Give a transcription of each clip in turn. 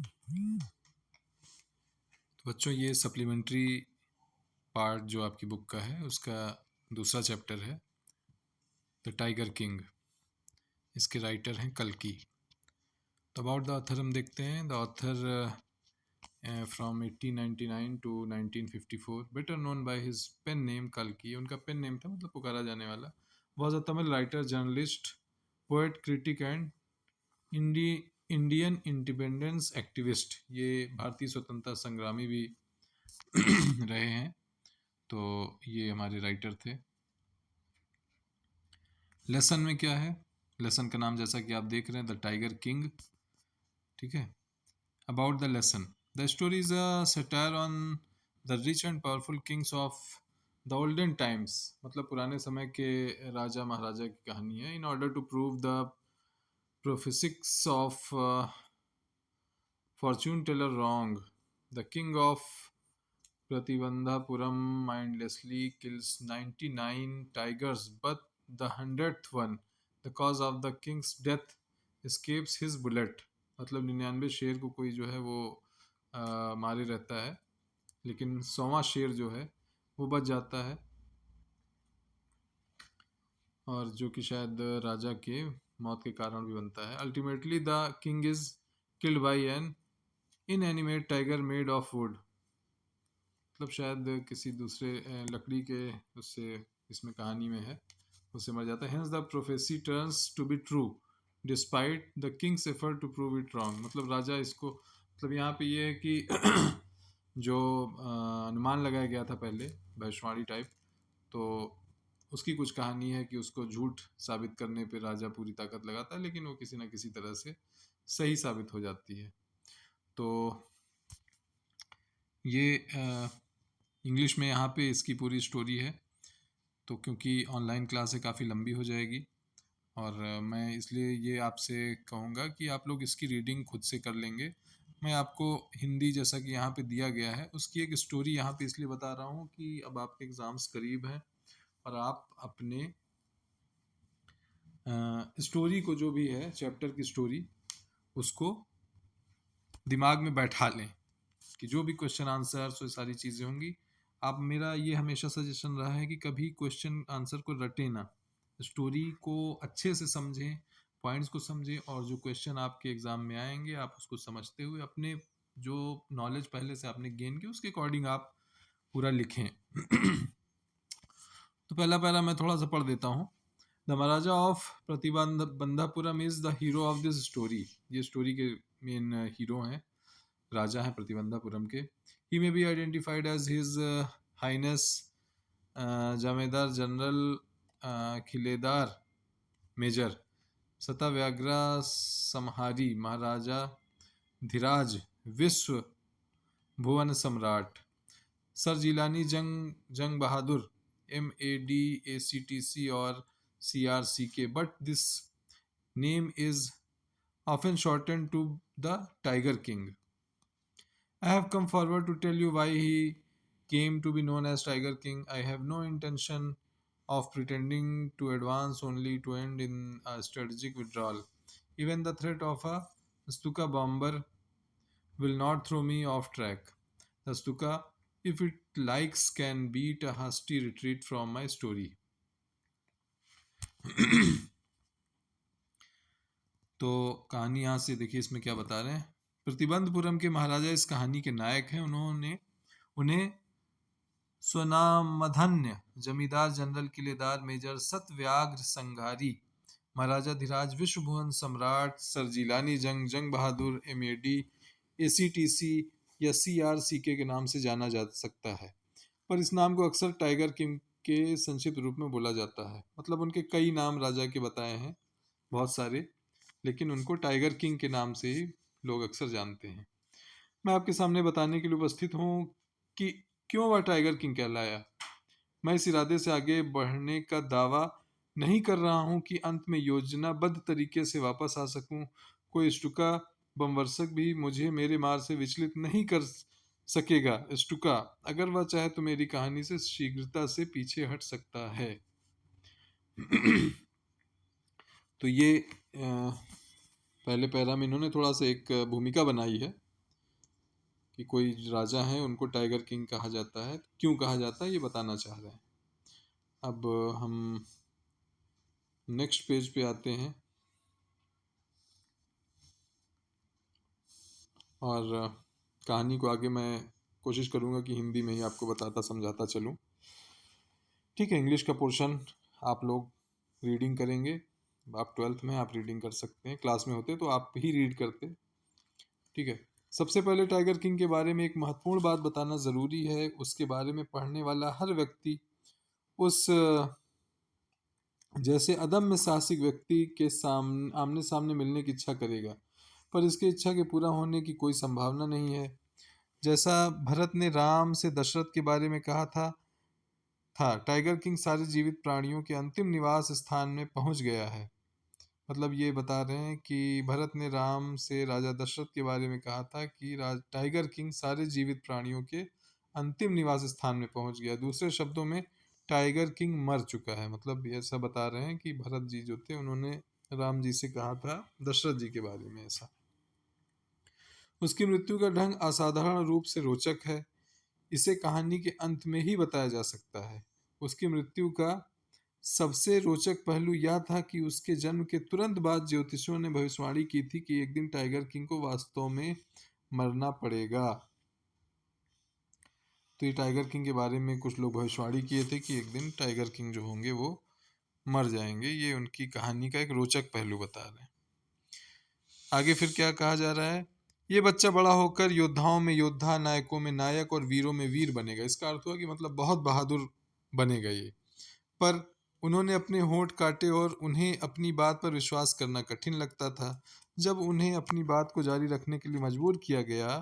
तो बच्चों, ये सप्लीमेंट्री पार्ट जो आपकी बुक का है उसका दूसरा चैप्टर है, द टाइगर किंग। इसके राइटर हैं कल्कि। तो अबाउट द ऑथर हम देखते हैं। The author from 1899 to 1954, better known by his pen name कल्कि। उनका पेन नेम था, मतलब पुकारा जाने वाला। Was a Tamil writer, journalist, poet, critic and Indian independence activist. ये भारतीय स्वतंत्रता संग्रामी भी रहे हैं। तो ये हमारे राइटर थे। लेसन में क्या है? लेसन का नाम जैसा कि आप देख रहे हैं, द टाइगर किंग। ठीक है। About the lesson, the story is a satire on the rich and powerful kings of the olden times. मतलब पुराने समय के राजा महाराजा की कहानी है। In order to prove the prophecies of fortune teller wrong, the king of Pratibandhapuram mindlessly kills 99 tigers, but the 100th one, the cause of the king's death, escapes his bullet. मतलब 99 शेर को कोई जो है वो मारे रहता है, लेकिन 100वां शेर जो है वो बच जाता है, और जो कि शायद राजा के मौत के कारण भी बनता है। Ultimately the king is killed by an inanimate tiger made of wood. मतलब शायद किसी दूसरे लकड़ी के उससे इसमें कहानी में है, उससे मर जाता है। Hence the prophecy turns to be true despite the king's effort to prove it wrong. मतलब राजा इसको, मतलब यहाँ पे ये है कि जो अनुमान लगाया गया था पहले, भविष्यवाणी टाइप, तो उसकी कुछ कहानी है कि उसको झूठ साबित करने पे राजा पूरी ताकत लगाता है, लेकिन वो किसी ना किसी तरह से सही साबित हो जाती है। तो ये इंग्लिश में यहाँ पे इसकी पूरी स्टोरी है। तो क्योंकि ऑनलाइन क्लास है, काफ़ी लंबी हो जाएगी, और मैं इसलिए ये आपसे कहूँगा कि आप लोग इसकी रीडिंग खुद से कर लेंगे। मैं आपको हिंदी, जैसा कि यहाँ पे दिया गया है, उसकी एक स्टोरी यहाँ पे इसलिए बता रहा हूँ कि अब आपके एग्ज़ाम्स करीब हैं और आप अपने स्टोरी को, जो भी है चैप्टर की स्टोरी, उसको दिमाग में बैठा लें कि जो भी क्वेश्चन आंसर वो सारी चीज़ें होंगी। आप, मेरा ये हमेशा सजेशन रहा है कि कभी क्वेश्चन आंसर को रटें ना, स्टोरी को अच्छे से समझें, पॉइंट्स को समझें, और जो क्वेश्चन आपके एग्ज़ाम में आएंगे आप उसको समझते हुए अपने जो नॉलेज पहले से आपने गेन की उसके अकॉर्डिंग आप पूरा लिखें। तो पहला पैरा मैं थोड़ा सा पढ़ देता हूँ। The maharaja of Pratibandhapuram is the hero of this story. ये स्टोरी के मेन हीरो हैं, राजा हैं प्रतिबंधापुरम के। He may be identified as his highness Jamedar general Khiledar major Satavyaghra Samhari Maharaja Dhiraj Vishwa Bhuvan सम्राट सर जिलानी जंग बहादुर MADACTC और CRCK, but this name is often shortened to the Tiger King. I have come forward to tell you why he came to be known as Tiger King. I have no intention of pretending to advance, only to end in a strategic withdrawal. Even the threat of a Stuka bomber will not throw me off track. The Stuka, if it likes, can beat a hasty retreat from my story. तो कहानी यहाँ से देखिए, इसमें क्या बता रहे हैं। प्रतिबंधपुरम के महाराजा इस कहानी के नायक हैं। उन्हें स्वनामधन्य जमींदार जनरल किलेदार मेजर सतव्याग्र संघारी महाराजा धीराज विश्वभुवन सम्राट सर जिलानी जंग बहादुर MADACTC या CRCK के नाम से जाना जा सकता है, पर इस नाम को अक्सर टाइगर किंग के संक्षिप्त रूप में बोला जाता है। मतलब उनके कई नाम राजा के बताए हैं, बहुत सारे, लेकिन उनको टाइगर किंग के नाम से ही लोग अक्सर जानते हैं। मैं आपके सामने बताने के लिए उपस्थित हूँ कि क्यों वह टाइगर किंग कहलाया। मैं इस इरादे से आगे बढ़ने का दावा नहीं कर रहा हूँ कि अंत में योजनाबद्ध तरीके से वापस आ सकूँ। कोई स्टुका बमवर्षक भी मुझे मेरे मार्ग से विचलित नहीं कर सकेगा। स्टुका, अगर वह चाहे तो मेरी कहानी से शीघ्रता से पीछे हट सकता है। तो ये पहले पैरा में इन्होंने थोड़ा सा एक भूमिका बनाई है कि कोई राजा हैं उनको टाइगर किंग कहा जाता है, क्यों कहा जाता है ये बताना चाह रहे हैं। अब हम नेक्स्ट पेज पे आते हैं और कहानी को आगे मैं कोशिश करूँगा कि हिंदी में ही आपको बताता समझाता चलूँ। ठीक है, इंग्लिश का पोर्शन आप लोग रीडिंग करेंगे। आप 12th में आप रीडिंग कर सकते हैं, क्लास में होते तो आप ही रीड करते। ठीक है, सबसे पहले टाइगर किंग के बारे में एक महत्वपूर्ण बात बताना ज़रूरी है। उसके बारे में पढ़ने वाला हर व्यक्ति उस जैसे अदम्य साहसिक व्यक्ति के आमने सामने मिलने की इच्छा करेगा, पर इसकी इच्छा के पूरा होने की कोई संभावना नहीं है। जैसा भरत ने राम से दशरथ के बारे में कहा था टाइगर किंग सारे जीवित प्राणियों के अंतिम निवास स्थान में पहुंच गया है। मतलब ये बता रहे हैं कि भरत ने राम से राजा दशरथ के बारे में कहा था कि टाइगर किंग सारे जीवित प्राणियों के अंतिम निवास स्थान में पहुंच गया। दूसरे शब्दों में टाइगर किंग मर चुका है। मतलब ये ऐसा बता रहे हैं कि भरत जी जो थे उन्होंने राम जी से कहा था दशरथ जी के बारे में ऐसा। उसकी मृत्यु का ढंग असाधारण रूप से रोचक है। इसे कहानी के अंत में ही बताया जा सकता है। उसकी मृत्यु का सबसे रोचक पहलू यह था कि उसके जन्म के तुरंत बाद ज्योतिषियों ने भविष्यवाणी की थी कि एक दिन टाइगर किंग को वास्तव में मरना पड़ेगा। तो ये टाइगर किंग के बारे में कुछ लोग भविष्यवाणी किए थे कि एक दिन टाइगर किंग जो होंगे वो मर जाएंगे। ये उनकी कहानी का एक रोचक पहलू बता रहे हैं। आगे फिर क्या कहा जा रहा है, ये बच्चा बड़ा होकर योद्धाओं में योद्धा, नायकों में नायक और वीरों में वीर बनेगा। इसका अर्थ हुआ कि मतलब बहुत बहादुर बनेगा ये। पर उन्होंने अपने होंठ काटे और उन्हें अपनी बात पर विश्वास करना कठिन लगता था। जब उन्हें अपनी बात को जारी रखने के लिए मजबूर किया गया,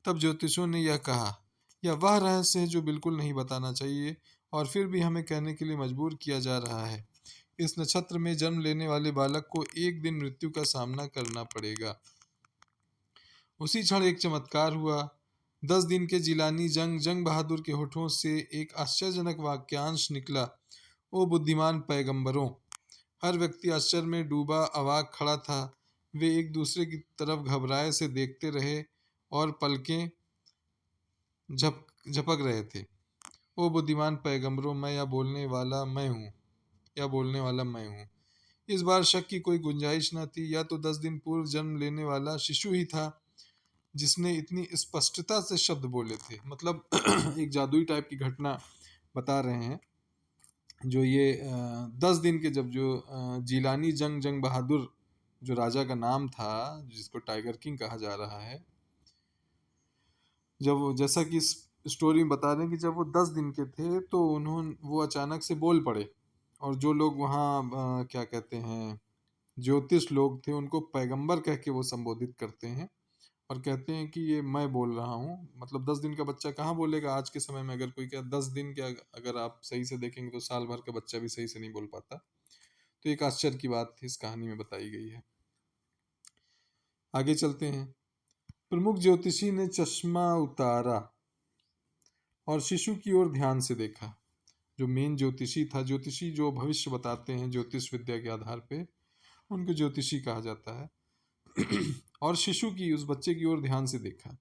तब ज्योतिषों ने यह कहा, यह वह रहस्य है जो बिल्कुल नहीं बताना चाहिए और फिर भी हमें कहने के लिए मजबूर किया जा रहा है। इस नक्षत्र में जन्म लेने वाले बालक को एक दिन मृत्यु का सामना करना पड़ेगा। उसी क्षण एक चमत्कार हुआ। 10 दिन के जिलानी जंग बहादुर के होठों से एक आश्चर्यजनक वाक्यांश निकला, ओ बुद्धिमान पैगंबरों। हर व्यक्ति आश्चर्य में डूबा अवाक खड़ा था। वे एक दूसरे की तरफ घबराए से देखते रहे और पलकें झपक रहे थे। ओ बुद्धिमान पैगंबरों, मैं या बोलने वाला मैं हूँ, या बोलने वाला मैं हूँ। इस बार शक की कोई गुंजाइश न थी। या तो 10 दिन पूर्व जन्म लेने वाला शिशु ही था जिसने इतनी स्पष्टता से शब्द बोले थे। मतलब एक जादुई टाइप की घटना बता रहे हैं। जो ये 10 दिन के जब जो जिलानी जंग बहादुर जो राजा का नाम था, जिसको टाइगर किंग कहा जा रहा है, जब वो जैसा कि इस स्टोरी में बता रहे हैं कि जब वो 10 दिन के थे तो वो अचानक से बोल पड़े। और जो लोग वहाँ क्या कहते हैं ज्योतिष लोग थे उनको पैगंबर कह के वो संबोधित करते हैं और कहते हैं कि ये मैं बोल रहा हूँ। मतलब 10 दिन का बच्चा कहाँ बोलेगा आज के समय में। अगर कोई क्या 10 दिन क्या, अगर आप सही से देखेंगे तो साल भर का बच्चा भी सही से नहीं बोल पाता। तो एक आश्चर्य की बात इस कहानी में बताई गई है। आगे चलते हैं। प्रमुख ज्योतिषी ने चश्मा उतारा और शिशु की ओर ध्यान से देखा। जो मेन ज्योतिषी था, ज्योतिषी जो भविष्य बताते हैं ज्योतिष विद्या के आधार पे, उनको ज्योतिषी कहा जाता है। और शिशु की, उस बच्चे की ओर ध्यान से देखा।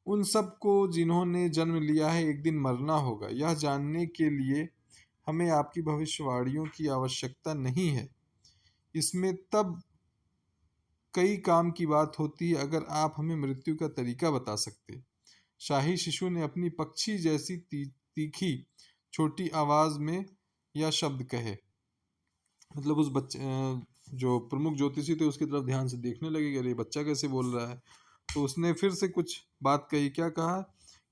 उन सबको जिन्होंने जन्म लिया है एक दिन मरना होगा, यह जानने के लिए हमें आपकी भविष्यवाणियों की आवश्यकता नहीं है। इसमें तब कई काम की बात होती है अगर आप हमें मृत्यु का तरीका बता सकते। शाही शिशु ने अपनी पक्षी जैसी तीखी छोटी आवाज में यह शब्द कहे। मतलब उस बच्चे जो प्रमुख ज्योतिषी थे उसकी तरफ ध्यान से देखने लगे कि अरे बच्चा कैसे बोल रहा है। तो उसने फिर से कुछ बात कही। क्या कहा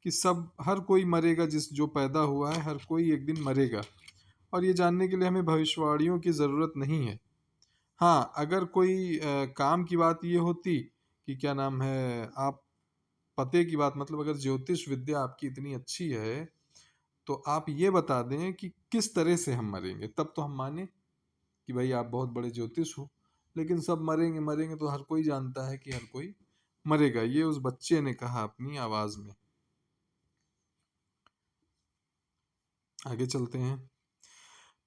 कि हर कोई मरेगा, जिस जो पैदा हुआ है हर कोई एक दिन मरेगा, और ये जानने के लिए हमें भविष्यवाणियों की ज़रूरत नहीं है। हाँ, अगर कोई काम की बात ये होती कि क्या नाम है, आप पते की बात, मतलब अगर ज्योतिष विद्या आपकी इतनी अच्छी है तो आप ये बता दें कि किस तरह से हम मरेंगे, तब तो हम माने कि भाई आप बहुत बड़े ज्योतिष हो। लेकिन सब मरेंगे मरेंगे तो हर कोई जानता है कि हर कोई मरेगा। ये उस बच्चे ने कहा अपनी आवाज में। आगे चलते हैं।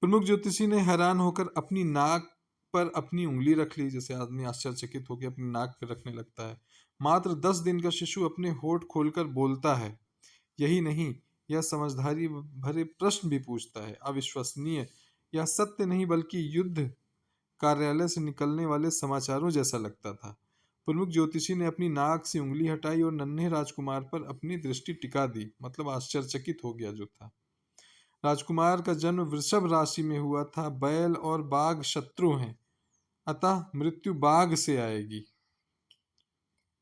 प्रमुख ज्योतिषी ने हैरान होकर अपनी नाक पर अपनी उंगली रख ली, जैसे आदमी आश्चर्यचकित होकर अपनी नाक पर रखने लगता है। मात्र 10 दिन का शिशु अपने होठ खोलकर बोलता है। यही नहीं, यह समझदारी भरे प्रश्न भी पूछता है। अविश्वसनीय। यह सत्य नहीं बल्कि युद्ध कार्यालय से निकलने वाले समाचारों जैसा लगता था। प्रमुख ज्योतिषी ने अपनी नाक से उंगली हटाई और नन्हे राजकुमार पर अपनी दृष्टि टिका दी, मतलब आश्चर्यचकित हो गया जो था। राजकुमार का जन्म वृषभ राशि में हुआ था। बैल और बाघ शत्रु हैं, अतः मृत्यु बाघ से आएगी,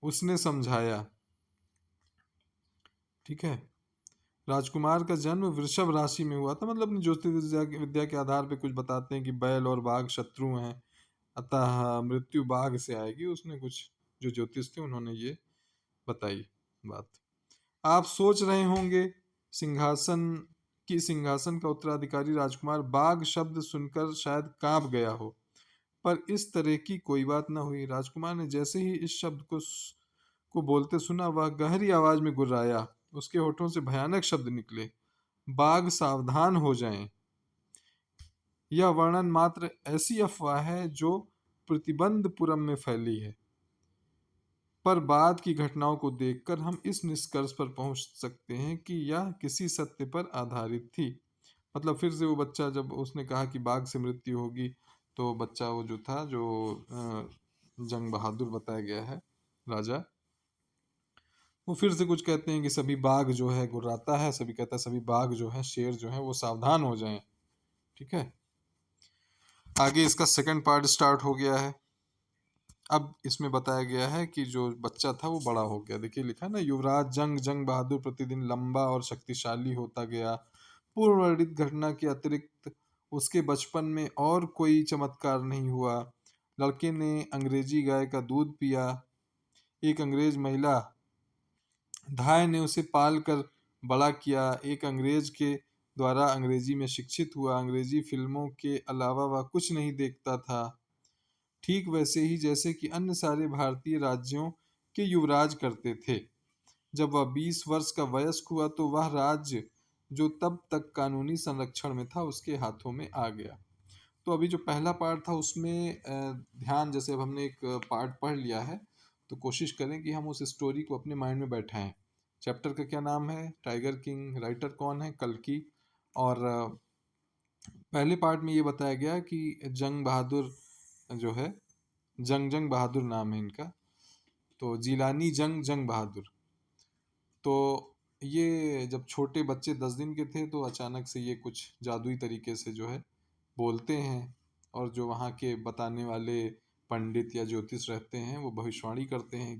उसने समझाया। ठीक है। राजकुमार का जन्म वृषभ राशि में हुआ था, मतलब अपनी ज्योतिष विद्या के आधार पर कुछ बताते हैं कि बैल और बाघ शत्रु हैं, अतः मृत्यु बाघ से आएगी। उसने कुछ जो ज्योतिष थे उन्होंने ये बताई बात। आप सोच रहे होंगे सिंहासन का उत्तराधिकारी राजकुमार बाघ शब्द सुनकर शायद कांप गया हो, पर इस तरह की कोई बात न हुई। राजकुमार ने जैसे ही इस शब्द को बोलते सुना, वह गहरी आवाज में गुर्राया। उसके होठों से भयानक शब्द निकले, बाघ सावधान हो जाएं। यह वर्णन मात्र ऐसी अफवाह है जो प्रतिबंधपुरम में फैली है, पर बाद की घटनाओं को देखकर हम इस निष्कर्ष पर पहुंच सकते हैं कि यह किसी सत्य पर आधारित थी। मतलब फिर से वो बच्चा, जब उसने कहा कि बाघ से मृत्यु होगी, तो बच्चा वो जो था, जो जंग बहादुर बताया गया है राजा, वो फिर से कुछ कहते हैं कि सभी बाघ जो है गुर्राता है, सभी कहता है सभी बाघ जो है, शेर जो है वो सावधान हो जाएं। ठीक है। आगे इसका सेकंड पार्ट स्टार्ट हो गया है। अब इसमें बताया गया है कि जो बच्चा था वो बड़ा हो गया। देखिए लिखा है ना, युवराज जंग बहादुर प्रतिदिन लंबा और शक्तिशाली होता गया। पूर्व वर्णित घटना के अतिरिक्त उसके बचपन में और कोई चमत्कार नहीं हुआ। लड़के ने अंग्रेजी गाय का दूध पिया। एक अंग्रेज महिला धाय ने उसे पाल कर बड़ा किया। एक अंग्रेज के द्वारा अंग्रेजी में शिक्षित हुआ। अंग्रेजी फिल्मों के अलावा वह कुछ नहीं देखता था, ठीक वैसे ही जैसे कि अन्य सारे भारतीय राज्यों के युवराज करते थे। जब वह 20 वर्ष का वयस्क हुआ तो वह राज्य, जो तब तक कानूनी संरक्षण में था, उसके हाथों में आ गया। तो अभी जो पहला पार्ट था उसमें ध्यान, जैसे अब हमने एक पार्ट पढ़ लिया है, तो कोशिश करें कि हम उस स्टोरी को अपने माइंड में बैठाएं। चैप्टर का क्या नाम है? Tiger king. राइटर कौन है? कल्कि। और पहले पार्ट में ये बताया गया कि जंग बहादुर जो है, जंग बहादुर नाम है इनका, तो जिलानी जंग बहादुर। तो ये जब छोटे बच्चे 10 दिन के थे, तो अचानक से ये कुछ जादुई तरीके से जो है बोलते हैं, और जो वहाँ के बताने वाले पंडित या ज्योतिष रहते हैं वो भविष्यवाणी करते हैं